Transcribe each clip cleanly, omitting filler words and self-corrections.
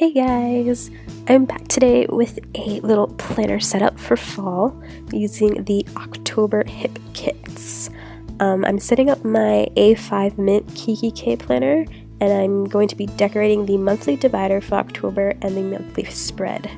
Hey guys, I'm back today with a little planner setup for fall using the October hip kits. I'm setting up my A5 Mint Kikki K planner, and I'm going to be decorating the monthly divider for October and the monthly spread.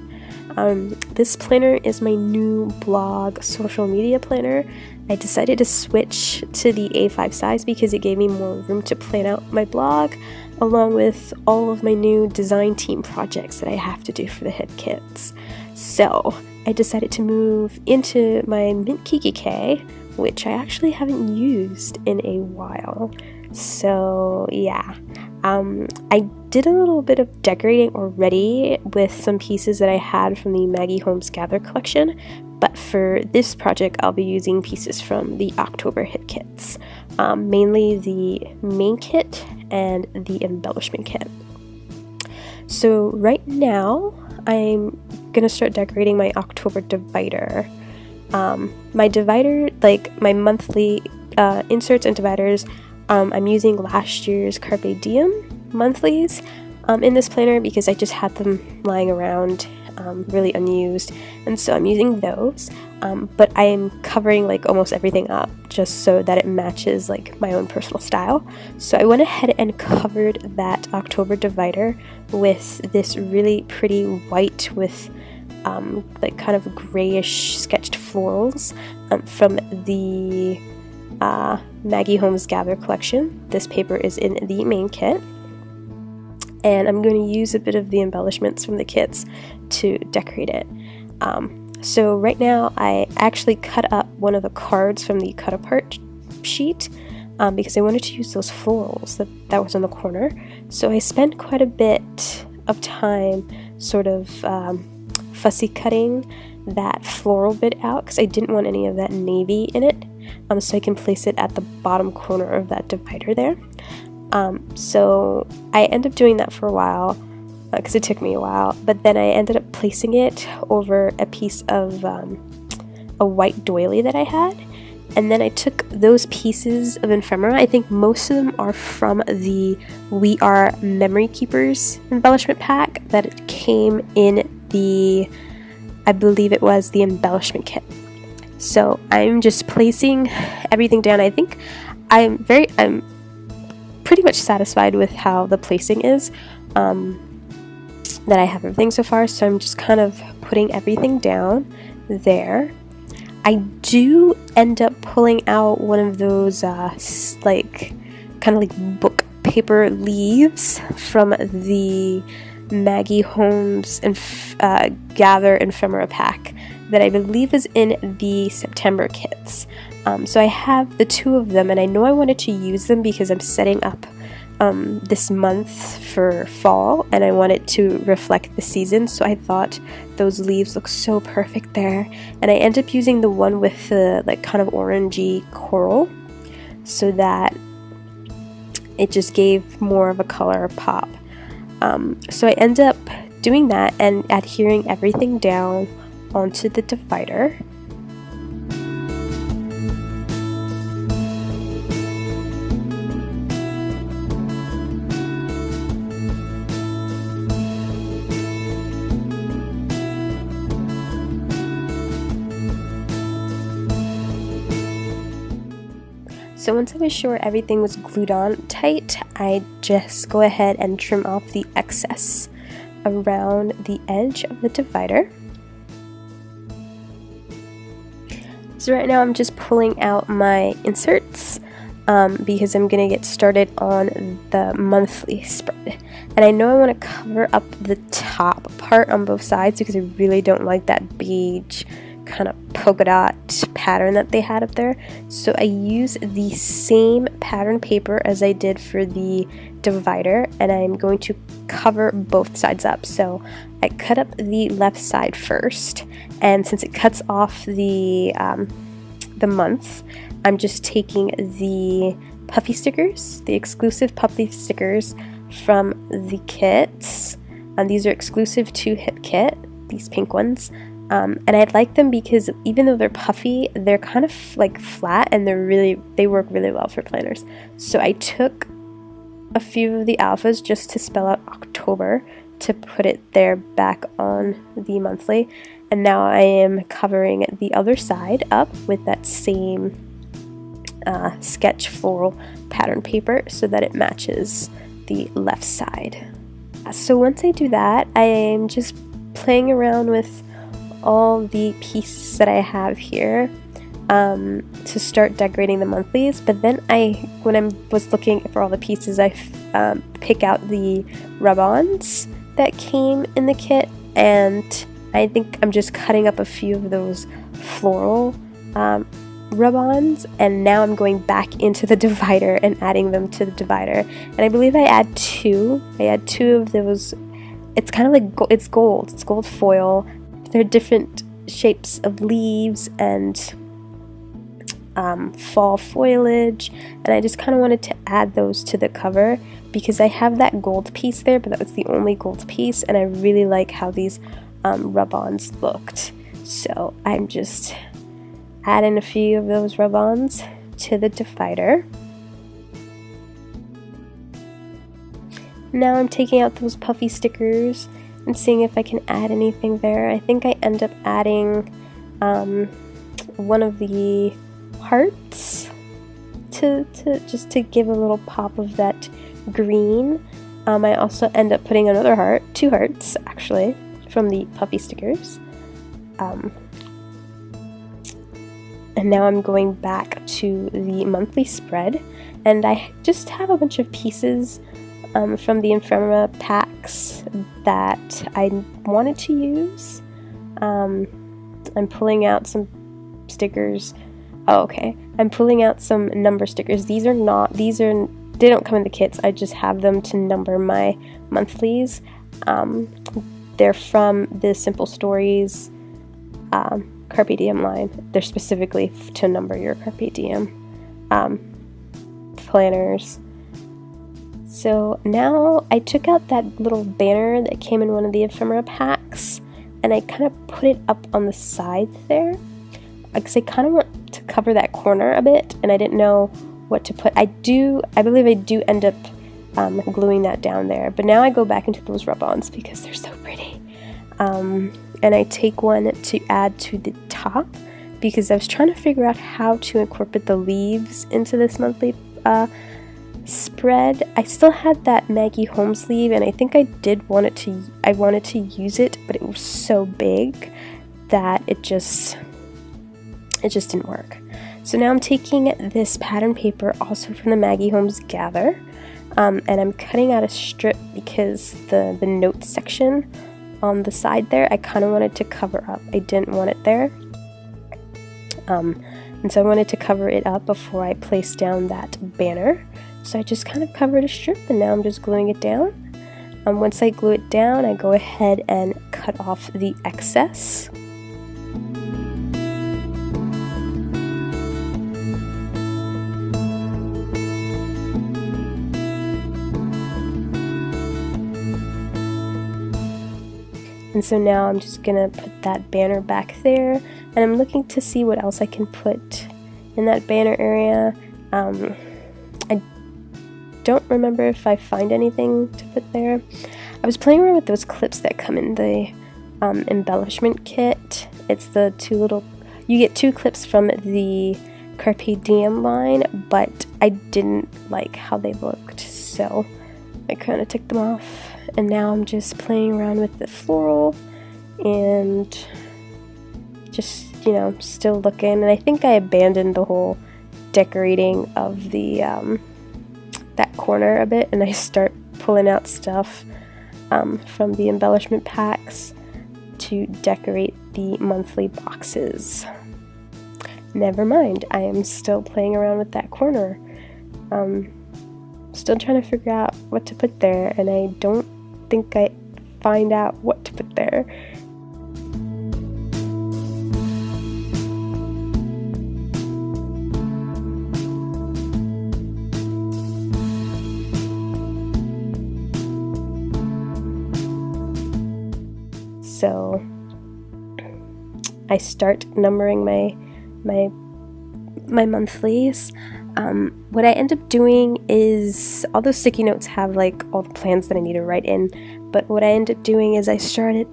This planner is my new blog social media planner. I decided to switch to the A5 size because it gave me more room to plan out my blog, along with all of my new design team projects that I have to do for the hip kits. So I decided to move into my Mint Kikki K, which I actually haven't used in a while. So yeah, I did a little bit of decorating already with some pieces that I had from the Maggie Holmes Gather collection, but for this project I'll be using pieces from the October hip kits, mainly the main kit and the embellishment kit. So right now I'm gonna start decorating my October divider. My divider, like my monthly inserts and dividers, I'm using last year's Carpe Diem monthlies in this planner because I just had them lying around really unused, and so I'm using those, but I am covering like almost everything up just so that it matches like my own personal style. So I went ahead and covered that October divider with this really pretty white with like kind of grayish sketched florals from the Maggie Holmes Gather collection. This paper is in the main kit, and I'm going to use a bit of the embellishments from the kits to decorate it. So right now I actually cut up one of the cards from the cut apart sheet because I wanted to use those florals that was in the corner. So I spent quite a bit of time sort of fussy cutting that floral bit out because I didn't want any of that navy in it, so I can place it at the bottom corner of that divider there. So I ended up doing that for a while because it took me a while, but then I ended up placing it over a piece of a white doily that I had, and then I took those pieces of ephemera. I think most of them are from the We Are Memory Keepers embellishment pack that came in the, I believe it was the embellishment kit. So I'm just placing everything down. I think I'm pretty much satisfied with how the placing is, that I have everything so far, so I'm just kind of putting everything down there. I do end up pulling out one of those like kind of like book paper leaves from the Maggie Holmes and Gather ephemera pack that I believe is in the September kits. So I have the two of them, and I know I wanted to use them because I'm setting up this month for fall, and I want it to reflect the season, so I thought those leaves look so perfect there. And I end up using the one with the like kind of orangey coral so that it just gave more of a color pop. So I end up doing that and adhering everything down onto the divider. So once I was sure everything was glued on tight, I just go ahead and trim off the excess around the edge of the divider. So right now I'm just pulling out my inserts because I'm going to get started on the monthly spread. And I know I want to cover up the top part on both sides because I really don't like that beige kind of polka dot pattern that they had up there. So I use the same pattern paper as I did for the divider, and I'm going to cover both sides up. So I cut up the left side first, and since it cuts off the month, I'm just taking the puffy stickers, the exclusive puffy stickers from the kits, and these are exclusive to Hip Kit, these pink ones. And I like them because even though they're puffy, they're kind of like flat, and they work really well for planners. So I took a few of the alphas just to spell out October to put it there back on the monthly. And now I am covering the other side up with that same sketch floral pattern paper so that it matches the left side. So once I do that, I am just playing around with all the pieces that I have here to start decorating the monthlies. But then when I was looking for all the pieces, I pick out the rub-ons that came in the kit, and I think I'm just cutting up a few of those floral rub-ons, and now I'm going back into the divider and adding them to the divider. And I believe I add two of those. It's kind of like it's gold foil. They're different shapes of leaves and fall foliage, and I just kind of wanted to add those to the cover because I have that gold piece there, but that was the only gold piece, and I really like how these rub-ons looked. So I'm just adding a few of those rub-ons to the divider. Now I'm taking out those puffy stickers and seeing if I can add anything there. I think I end up adding one of the hearts to just to give a little pop of that green. I also end up putting another heart, 2 hearts actually, from the puffy stickers. And now I'm going back to the monthly spread, and I just have a bunch of pieces from the ephemera packs that I wanted to use. I'm pulling out some stickers. Oh, okay. I'm pulling out some number stickers. They don't come in the kits. I just have them to number my monthlies. They're from the Simple Stories Carpe Diem line. They're specifically to number your Carpe Diem planners. So now I took out that little banner that came in one of the ephemera packs, and I kind of put it up on the side there because I kind of want to cover that corner a bit, and I didn't know what to put. I believe I do end up gluing that down there, but now I go back into those rub-ons because they're so pretty. And I take one to add to the top because I was trying to figure out how to incorporate the leaves into this monthly spread. I still had that Maggie Holmes sleeve, and I think I wanted to use it, but it was so big that it just didn't work. So now I'm taking this pattern paper also from the Maggie Holmes Gather, and I'm cutting out a strip because the note section on the side there I kind of wanted to cover up. I didn't want it there, and so I wanted to cover it up before I placed down that banner. So I just kind of covered a strip, and now I'm just gluing it down. Once I glue it down, I go ahead and cut off the excess. And so now I'm just gonna put that banner back there, and I'm looking to see what else I can put in that banner area. I don't remember if I find anything to put there. I was playing around with those clips that come in the embellishment kit. It's the you get 2 clips from the Carpe Diem line, but I didn't like how they looked, so I kind of took them off. And now I'm just playing around with the floral and just, still looking. And I think I abandoned the whole decorating of the that corner a bit, and I start pulling out stuff from the embellishment packs to decorate the monthly boxes. Never mind, I am still playing around with that corner. Still trying to figure out what to put there, and I don't think I find out what to put there. So I start numbering my monthlies. What I end up doing is all those sticky notes have like all the plans that I need to write in. But what I ended up doing is I started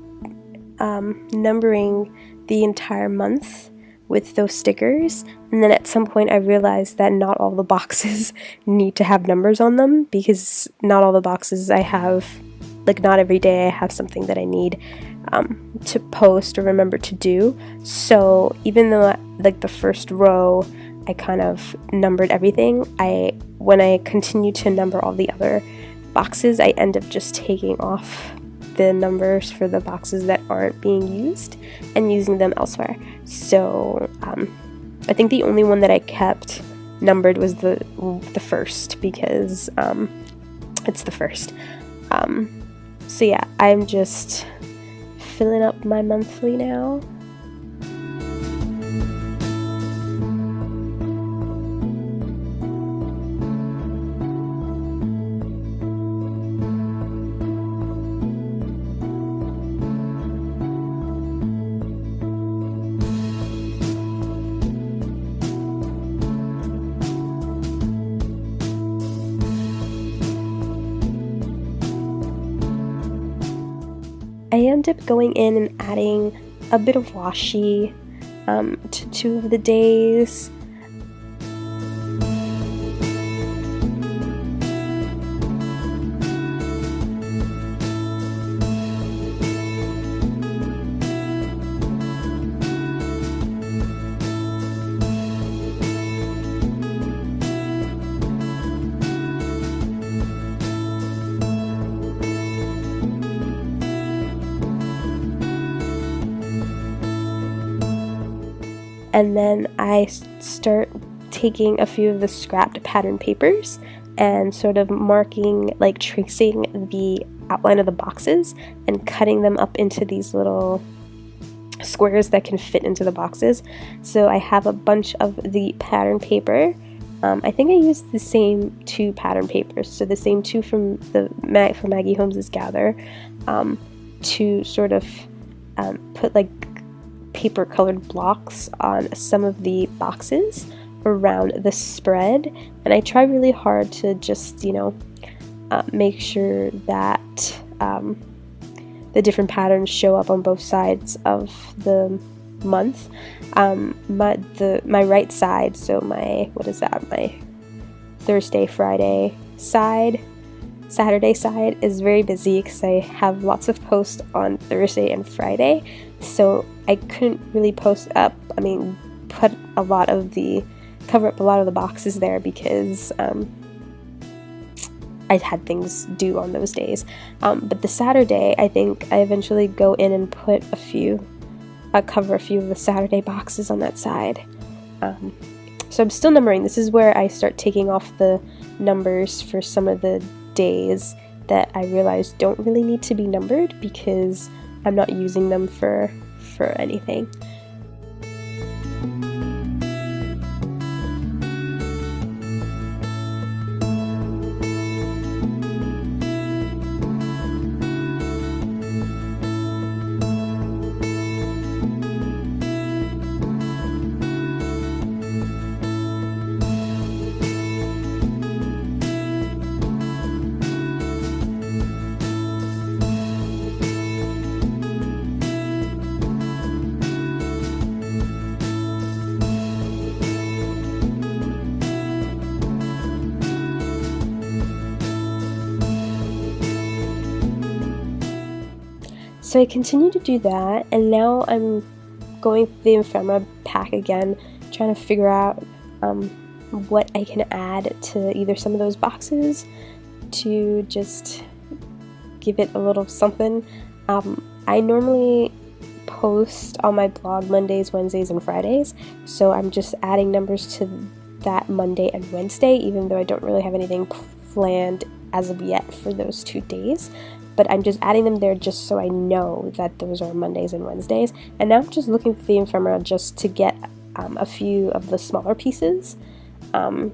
numbering the entire month with those stickers, and then at some point I realized that not all the boxes need to have numbers on them, because not all the boxes I have, like not every day I have something that I need to post or remember to do. So even though like the first row I kind of numbered everything, when I continue to number all the other boxes, I end up just taking off the numbers for the boxes that aren't being used and using them elsewhere. So I think the only one that I kept numbered was the first, because it's the first. So yeah, I'm just filling up my monthly now. I end up going in and adding a bit of washi to 2 of the days. And then I start taking a few of the scrapped pattern papers and sort of marking, like tracing the outline of the boxes and cutting them up into these little squares that can fit into the boxes. So I have a bunch of the pattern paper. I think I used the same 2 pattern papers, so the same 2 from Maggie Holmes' Gather, to sort of put like paper colored blocks on some of the boxes around the spread. And I try really hard to just, make sure that the different patterns show up on both sides of the month. My right side, so my Thursday, Friday side, Saturday side is very busy because I have lots of posts on Thursday and Friday, so I couldn't really cover up a lot of the boxes there, because I had things due on those days. But the Saturday, I think I eventually go in and cover a few of the Saturday boxes on that side. So I'm still numbering. This is where I start taking off the numbers for some of the days that I realize don't really need to be numbered, because I'm not using them for anything. So I continue to do that, and now I'm going through the ephemera pack again, trying to figure out what I can add to either some of those boxes to just give it a little something. I normally post on my blog Mondays, Wednesdays, and Fridays, so I'm just adding numbers to that Monday and Wednesday, even though I don't really have anything planned as of yet for those 2 days. But I'm just adding them there just so I know that those are Mondays and Wednesdays. And now I'm just looking through the ephemera just to get a few of the smaller pieces to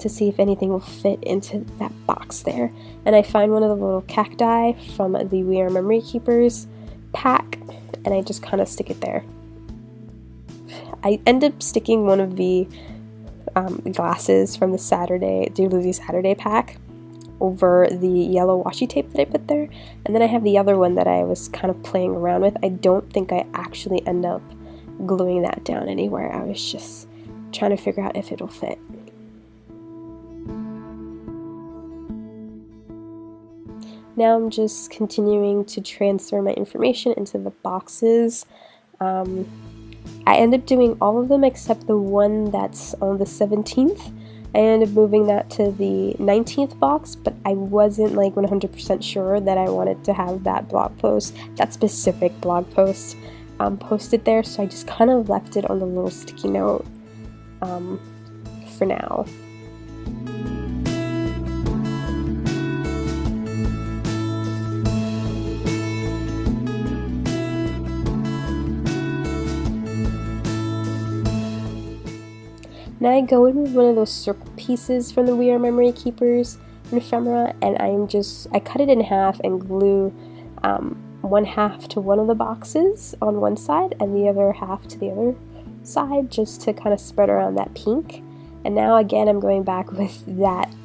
see if anything will fit into that box there. And I find one of the little cacti from the We Are Memory Keepers pack, and I just kind of stick it there. I end up sticking one of the glasses from the Dear Lizzie Saturday pack over the yellow washi tape that I put there. And then I have the other one that I was kind of playing around with. I don't think I actually end up gluing that down anywhere. I was just trying to figure out if it'll fit. Now I'm just continuing to transfer my information into the boxes. I ended up doing all of them except the one that's on the 17th. I ended up moving that to the 19th box, but I wasn't like 100% sure that I wanted to have that blog post, that specific blog post, posted there, so I just kind of left it on the little sticky note for now. Now I go in with one of those circle pieces from the We Are Memory Keepers ephemera, and I cut it in half and glue one half to one of the boxes on one side and the other half to the other side, just to kind of spread around that pink. And now again I'm going back with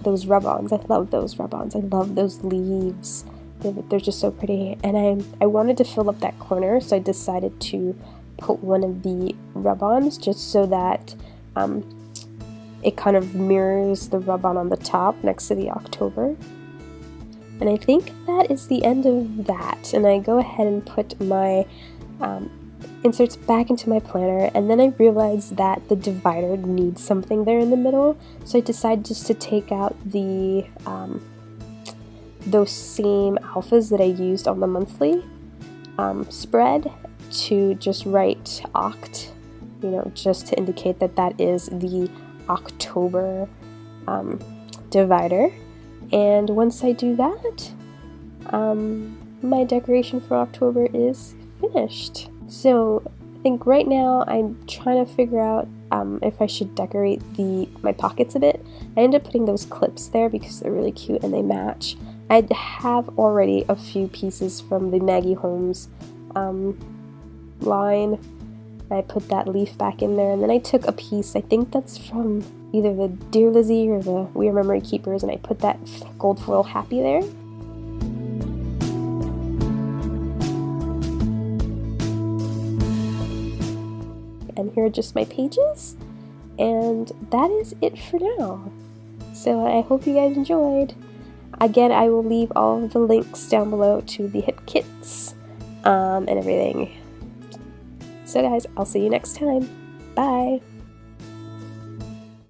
those rub-ons. I love those rub-ons. I love those leaves. They're just so pretty. And I wanted to fill up that corner, so I decided to put one of the rub-ons just so that it kind of mirrors the rub-on on the top next to the October. And I think that is the end of that. And I go ahead and put my inserts back into my planner, and then I realized that the divider needs something there in the middle, so I decided just to take out the those same alphas that I used on the monthly spread to just write Oct, just to indicate that that is the October divider. And once I do that, my decoration for October is finished. So I think right now I'm trying to figure out if I should decorate my pockets a bit. I ended up putting those clips there because they're really cute and they match. I have already a few pieces from the Maggie Holmes line. I put that leaf back in there, and then I took a piece, I think that's from either the Dear Lizzie or the We Are Memory Keepers, and I put that gold foil happy there. And here are just my pages, and that is it for now. So I hope you guys enjoyed. Again, I will leave all of the links down below to the hip kits and everything. So guys, I'll see you next time. Bye!